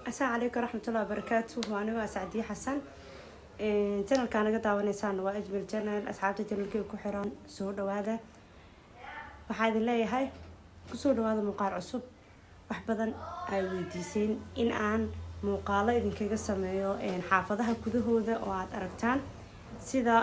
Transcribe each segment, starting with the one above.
السلام عليكم ورحمة الله وبركاته. وأنا سعدية حسن. channel كان قد داونيسان waa أجمل channel أصحابتي channelكي ku xiran soo dhawaada. waxaa idin leeyahay ku soo dhawaada muuqaal cusub. wax badan ay weydiiseen in aan muuqaalo idinkaga sameeyo xaafadaha gudahooda oo aad aragtaan sida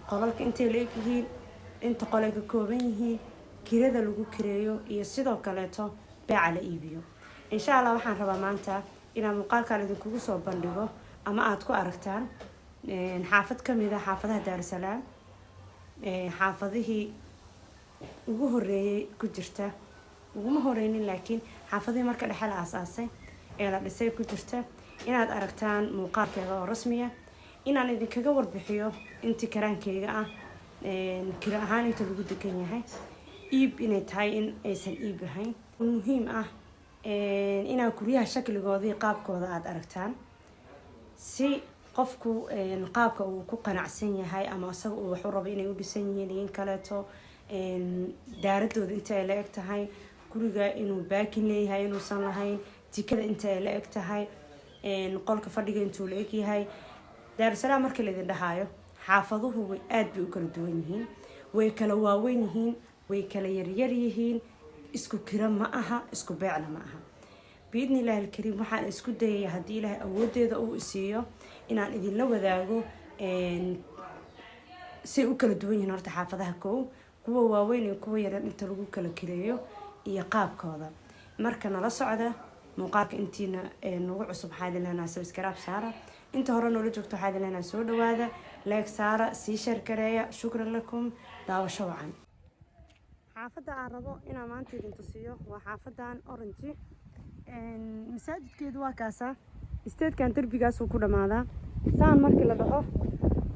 qolalka intay leeg yihiin inta qolay ka kooban yihiin kirada lagu kireeyo iyo sidoo kaleeto beeca la iibiyo. insha Allah waxaan rabaa maanta inaan muuqaalkan idinkugu soo bandhigo ama aad ku aragtaan xaafad kamid ah xaafadaha Dar es Salaam xaafadihii ugu horeeyay ku jirta uguma horeynin laakiin xaafadihii marka dhaxal aasaasay ee la dhisay ku jirta inaad aragtaan muuqaalkeeda oo rasmi ah inaan idinkaga warbixiyo intii karaankeyga ah kira ahaan inta lagu degan yahay iib inay tahay in aysan iib ahayn muhiim ah inaan guryaha shakligoodii qaabkooda aad aragtaan si qofku qaabka uu ku qanacsan yahay ama asaga uu wax u rabo inay u dhisan yihiin in kaleeto daaradooda inta ay la eg tahay guriga inuu baakin leeyahay inuusan lahayn jikada inta ay la eg tahay qolka fadhiga intuu la eg yahay. Dar es Salaam markii la idin dhahayo xaafaduhu way aad bay u kala duwan yihiin way kala waaweyn yihiin way kala yaryar yihiin isku kira ma aha isku beecna ma aha. بإذن الله الكريم waxaan isku dayayaa hadii Ilaahay awoodeeda uu isiiyo inaan idin la wadaago si u kala duwan yihiin horta xaafadaha kuwa waaweyn iyo kuwa yar inta lagu kala kireeyo iyo qaabkooda. marka nala socda muuqaalka intiina nagu cusub waxaan leeyahay subscribe saara inta hore noola joogto waxaan leeyahay soo dhawaada like saara si share gareeya shukran lakum daawasho wacan. xaafada aan rabo inaan maanta idin tusiyo waa xaafadan Orange masaajidkeedu waa kaasa isteedkan darbigaas uu ku dhamaadaa saan markii la dhaho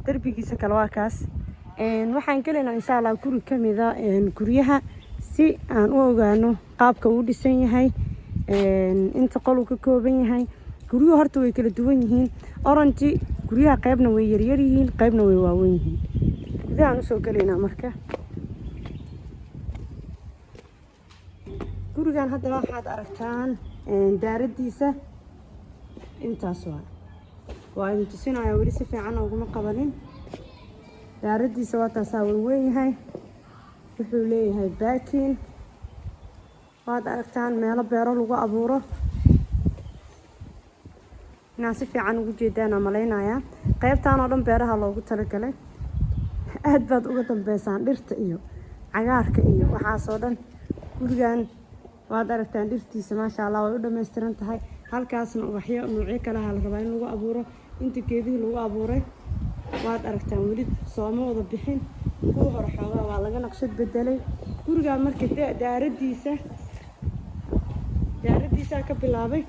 darbigiisa kale waa kaas waxaan galeynaa insha Allah guri kamida guryaha si aan u ogaano qaabka uu dhisan yahay inta qol uu ka kooban yahay. guriyuhu horta way kala duwan yihiin Orange guryaha qaybna way yaryar yihiin qaybna way waaweyn yihiin. gudahaan u soo galeynaa marka gurigan hadda waxaad aragtaan daaradiisa intaas waa idin tusinayaa weli si fiican uguma qabanin. daaradiisa waa taas weyn yahay wuxuu leeyahay baakin waad aragtaan meelo beero lagu abuuro inaan si fiican ugu jeedaan malaynayaa qaybtaan oo dhan beeraha loogu talagalay aad baad uga dambeysaan dhirta iyo cagaarka iyo waxaas oo dhan. gurigan waad aragtaan dhirtiisa maasha Allah way u dhameystiran tahay halkaasna waxyo noocyo kale la rabaa in lagu abuuro inta geedihii lagu abuuray waad aragtaan weli sooma wada bixin kuwa hore xoogaa waa laga naqshad bedelay. guriga markii daaradiisa ka bilaabay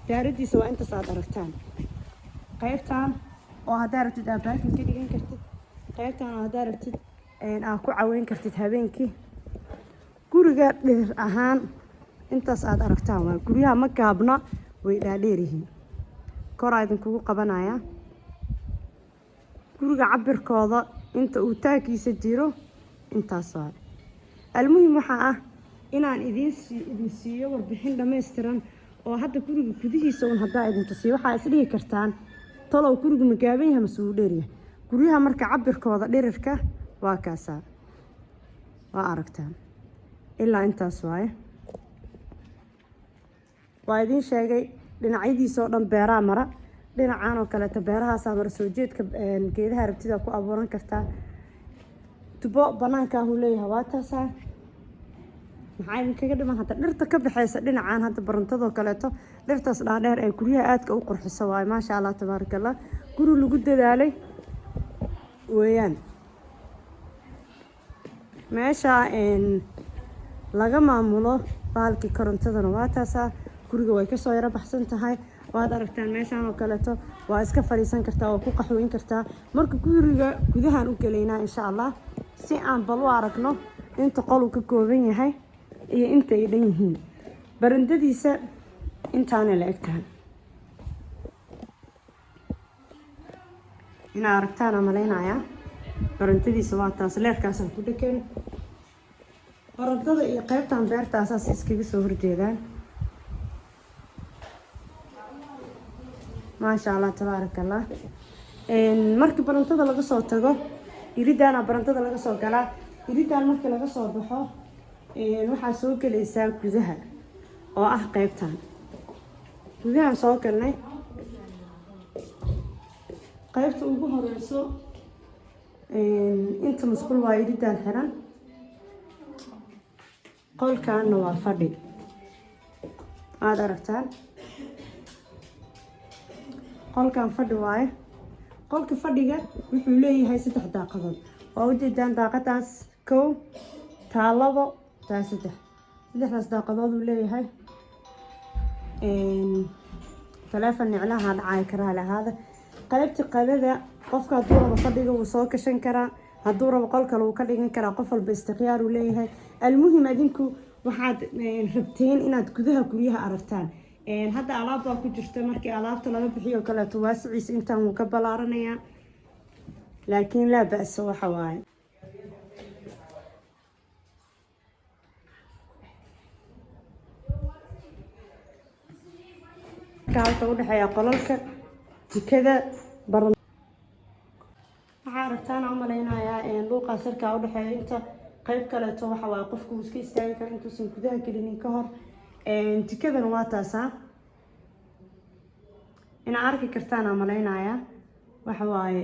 daaradiisa waa inta saad aragtaan qaybtaan oo haddaad rabtid aad baakin ka dhigan kartid qaybtaan oo haddaad rabtid aad ku caweyn kartid habeenkii. guriga dhir ahaan intaas aad aragtaan waa guryaha ma gaabna way dhaadheer yihiin kor aad kugu qabanaya guriga cabirkooda inta uu taagiisa jiro intaas waa. almuhiim waxa ah inaan idin siiyo warbixin dhameystiran oo hadda guriga gudihiisa uu hadda idin tusiyo waxa is dhigi kartaan talow guriga ma gaaban yahay mas'uul dheeriya. guryaha marka cabirkooda dhirirka waa kaasa waa aragtaan ilaa intaas waaye. waa idin sheegay dhinacyadiisa oo dhan beeraha mara dhinacaan oo kale beerahaas mara soo jeedka geedaha rabtida ku abuuran kartaa. tubo banaanka uu leeyahay waa taas maxay idinkaga dhiman hadda dhirta ka baxaysa dhinacaan hadda barantado kaleeto dhirtaas dhaadheer ee guryaha aadka u qurxiso waay maasha Allah tabarakallah guri lagu dadaalay weeyaan. meesha laga maamulo baalki korontadana waa taas guriga way ka soo yara baxsan tahay waad aragtaan meeshaan oo kaleeto waa iska fariisan kartaa oo ku qaxweyn kartaa. marka guriga gudahaan u galeynaa insha Allah si aan bal u aragno inta qol uu ka kooban yahay iyo inta ay dhan yihiin. barandadiisa intaana la eg tahay ina aragtaan malaynayaa barandadiisa waa taas leerkaas ku dhakan barandada iyo qaybtan beertaas iskaga soo horjeedaan ما شاء الله تبارك الله. markii barantada laga soo tago iridaana barantada laga soo galaa iridaan markii laga soo baxo waxaa soo galaysaa gudaha oo ah qaybtan gudaha soo galnay qaybta ugu horeyso inta masquul waa iridaan xiran qolkaana waa fadhi aad aragtaan qolkan fadhi waaye qolka fadhiga wuxuu leeyahay 3 daaqadood oo u jeedaan daaqadaas 1 taa 2 taa 3 saddexdaas daaqadood uu leeyahay telefoon niclaha dhacay karaa lahaada qaybta qadada qofka hadduu rabo fadhiga wuu soo kashan karaa hadduu rabo qol kale uu ka dhigan karaa qof walba istikhyaar uu leeyahay almuhim adinku waxaad rabteen inaad gudaha guryaha aragtaan hadda alaab baa ku jirta markii alaabta laga bixiyo kale waasiciisa intaan uu ka balaaranaya laakiin la ba'so waxa waaye kaalka u dhaxeeya qolalka jikada baran waxa aragtaan aan maleynayaa luuqa sarka u dhaxeeya inta qayb kale to waxa waaye qofku iska istaagi karo intuusan gudaha gelinin ka hor jikadana waa taasa ina arki kartaan aan maleynayaa waxa waaye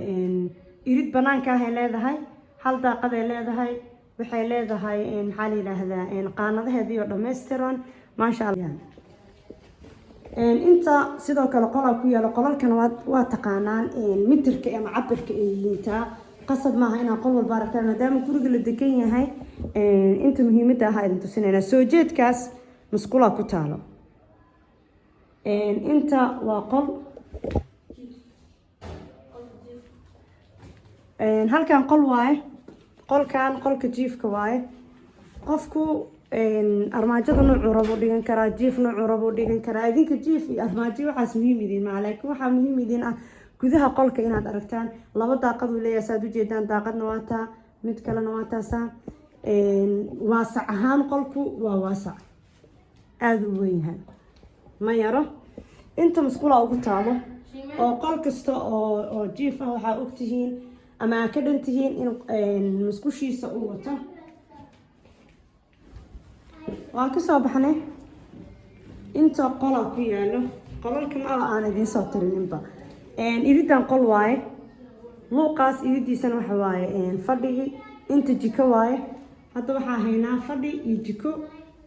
irid banaanka ah ay leedahay hal daaqad ay leedahay waxay leedahay maxaa la yiraahdaa qaanadaheedii oo dhameystiran maasha Allah inta sidoo kale qolal ku yaalo qolalkan waa taqaanaan mitirka ama cabirka ay yihiin taa qasab maaha inaan qol walba aragtaan maadaama guriga la degan yahay inta muhiimada ah idin tusinayna soo jeedkaas musqula ku taalo inta waa qol halkan qol waaye qolkan qolka jiifka waaye qofku armaajada noocu rabo dhigan karaa jiif noocu rabo dhigan karaa idinka jiif iyo armaajo waxaas muhiim idin ma laakiin waxa muhiim idin ah gudaha qolka inaad aragtaan laba daaqad uu leeyahay saad u jeedaan daaqadna waa taa mid kalena waa taasa waasac ahaan qolku waa waasac aad u weyn yahay ma yaro inta musqula ugu taalo oo qol kasta oo jiif ah waxa ogtihiin ama ka dhantihiin in musqushiisa uu wato waan ka soo baxnay inta qola ku yaalo qolalka ma aan idin soo tirininba iridan qol waaye luuqaas iridiisana waxa waaye fadhigi inta jiko waaye hadda waxaa haynaa fadhi iyo jiko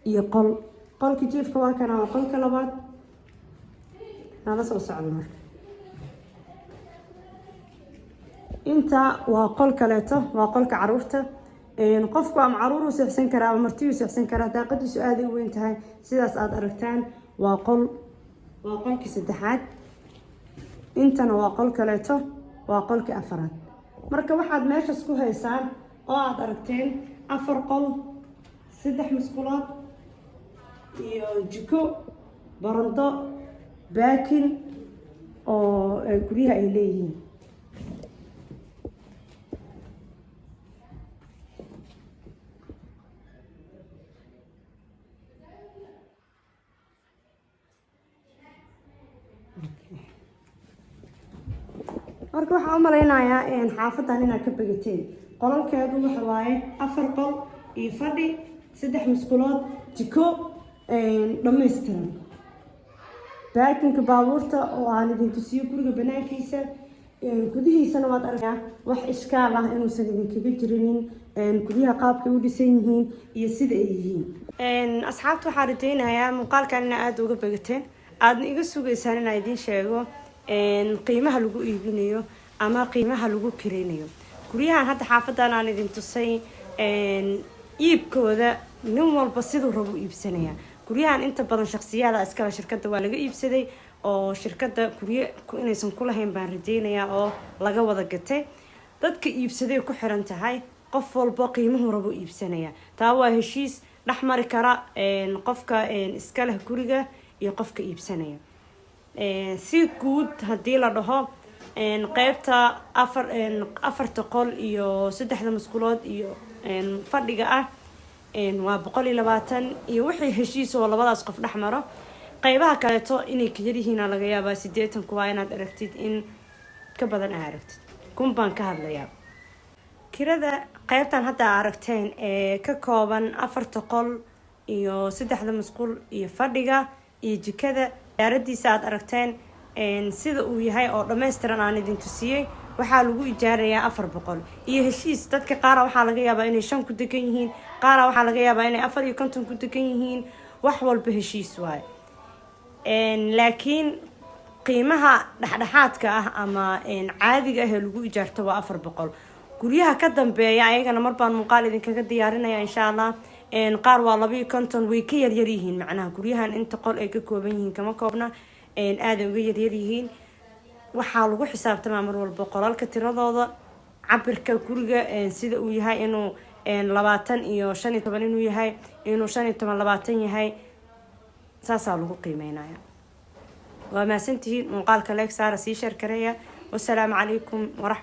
iyo qolka jiifka waa kana waa qolka labaad nala soo socdo marka inta waa qol kaleeto waa qolka caruurta qofku ama caruur uu seexsan karaa ama marti uu seexsan karaa daaqadiisu aad u weyn tahay sidaas aad aragtaan waa qolkii saddexaad intana waa qol kaleeto waa qolkii afaraad marka waxaad meeshaas ku haysaan oo aad aragteen 4 qol 3 musqulood iyo jiko barando baakin oo guryaha ay leeyihiin marka waxa u maleynayaa xaafadan inaad ka bagateen qolalkeedu waxa waaye 4 qol iyo fadhi 3 musqulood jiko dhameystiran baakinka baabuurta oo aan idin tusiyo guriga banaankiisa gudihiisana waad arkaa wax iskaal ah inuusan idinkaga jirinin guryaha qaabka u dhisan yihiin iyo sida ay yihiin asxaabta waxaan rajaynayaa muuqaalkan in aad uga bagateen aadna iga sugaysaan inaan idin sheego qiimaha lagu iibinayo ama qiimaha lagu kireynayo guryahan hadda xaafadan aan idin tusay iibkooda nin walba siduu rabo iibsanaya guryahan inta badan shakhsiyaada iskala shirkadda waa laga iibsaday oo shirkadda guryo inaysan ku lahayn baan rajaynayaa oo laga wada gatay dadka iibsaday ku xiran tahay qof walba qiimuhu rabo iibsanaya taa waa heshiis dhex mari kara qofka iska leh guriga iyo qofka iibsanaya si guud haddii la dhaho qaybta 4 qol iyo 3 musqulood iyo fadhiga ah waa 120 iyo wixii heshiis oo labadaas qof dhex maro qaybaha kaleeto inay ka yaryihiin laga yaabaa 80 kuwa inaad aragtid in ka badan aad aragtid kun baan ka hadlayaa kirada qaybtan hadda aragteen ee ka kooban 4 qol iyo 3 musqul iyo fadhiga iyo jikada daaradiisa aad aragteen sida uu yahay oo dhameystiran aan idin tusiyay waxaa lagu ijaarayaa 400 iyo heshiis dadka qaar waxaa laga yaabaa inay 5 ku degan yihiin qaar waxaa laga yaabaa inay 450 ku degan yihiin wax walba heshiis waay laakiin qiimaha dhaxdhaxaadka ah ama caadiga ah ee lagu ijaarto waa 400 guryaha ka dambeeya ayagana mar baan muuqaal idinkaga diyaarinaya insha Allah qaar waa 250 way ka yar yihiin macnaha guryahan inta qol ay ka kooban yihiin kama koobna aad uga yar yihiin waxaa lagu xisaabtamaa mar walba qolalka tiradooda cabirka guriga sida uu yahay inuu 20 iyo 15 inuu yahay inuu 15 20 yahay saasaa lagu qiimeynaya waa maasantihiin muuqaalka like saara sii share kareeya wassalaamu calaykum waraxmatullahi